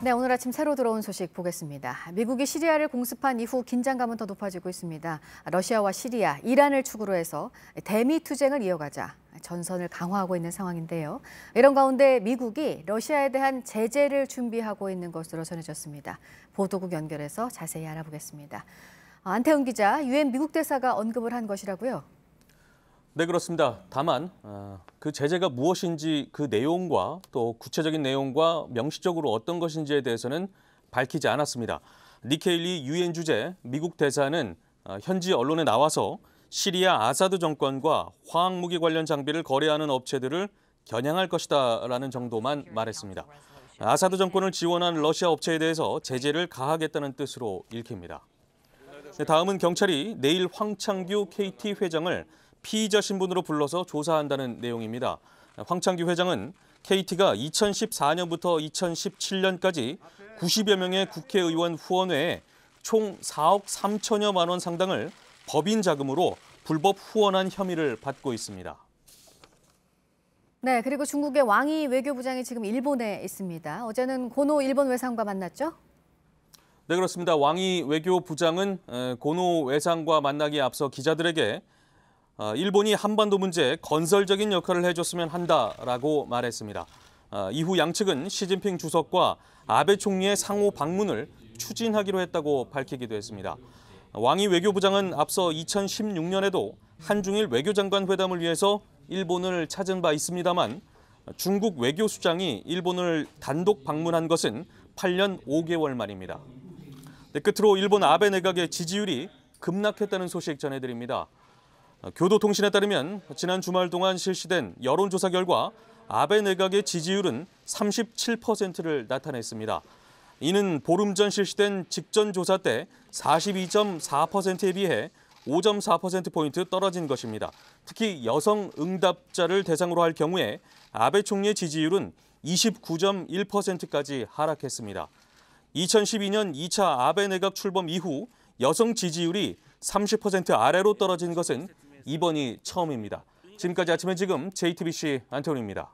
네, 오늘 아침 새로 들어온 소식 보겠습니다. 미국이 시리아를 공습한 이후 긴장감은 더 높아지고 있습니다. 러시아와 시리아, 이란을 축으로 해서 대미 투쟁을 이어가자 전선을 강화하고 있는 상황인데요. 이런 가운데 미국이 러시아에 대한 제재를 준비하고 있는 것으로 전해졌습니다. 보도국 연결해서 자세히 알아보겠습니다. 안태훈 기자, 유엔 미국 대사가 언급을 한 것이라고요? 네, 그렇습니다. 다만 그 제재가 무엇인지 그 내용과 또 구체적인 내용과 명시적으로 어떤 것인지에 대해서는 밝히지 않았습니다. 니키 헤일리 유엔 주재 미국 대사는 현지 언론에 나와서 시리아 아사드 정권과 화학무기 관련 장비를 거래하는 업체들을 겨냥할 것이다라는 정도만 말했습니다. 아사드 정권을 지원한 러시아 업체에 대해서 제재를 가하겠다는 뜻으로 읽힙니다. 다음은 경찰이 내일 황창규 KT 회장을 피의자 신분으로 불러서 조사한다는 내용입니다. 황창규 회장은 KT가 2014년부터 2017년까지 90여 명의 국회의원 후원 외에 총 4억 3천여만 원 상당을 법인 자금으로 불법 후원한 혐의를 받고 있습니다. 네, 그리고 중국의 왕이 외교부장이 지금 일본에 있습니다. 어제는 고노 일본 외상과 만났죠? 네, 그렇습니다. 왕이 외교부장은 고노 외상과 만나기에 앞서 기자들에게 일본이 한반도 문제에 건설적인 역할을 해줬으면 한다라고 말했습니다. 이후 양측은 시진핑 주석과 아베 총리의 상호 방문을 추진하기로 했다고 밝히기도 했습니다. 왕이 외교부장은 앞서 2016년에도 한중일 외교장관 회담을 위해서 일본을 찾은 바 있습니다만 중국 외교수장이 일본을 단독 방문한 것은 8년 5개월 만입니다. 네, 끝으로 일본 아베 내각의 지지율이 급락했다는 소식 전해드립니다. 교도통신에 따르면 지난 주말 동안 실시된 여론조사 결과 아베 내각의 지지율은 37%를 나타냈습니다. 이는 보름 전 실시된 직전 조사 때 42.4%에 비해 5.4%포인트 떨어진 것입니다. 특히 여성 응답자를 대상으로 할 경우에 아베 총리의 지지율은 29.1%까지 하락했습니다. 2012년 2차 아베 내각 출범 이후 여성 지지율이 30% 아래로 떨어진 것은 이번이 처음입니다. 지금까지 아침에 지금 JTBC 안태훈입니다.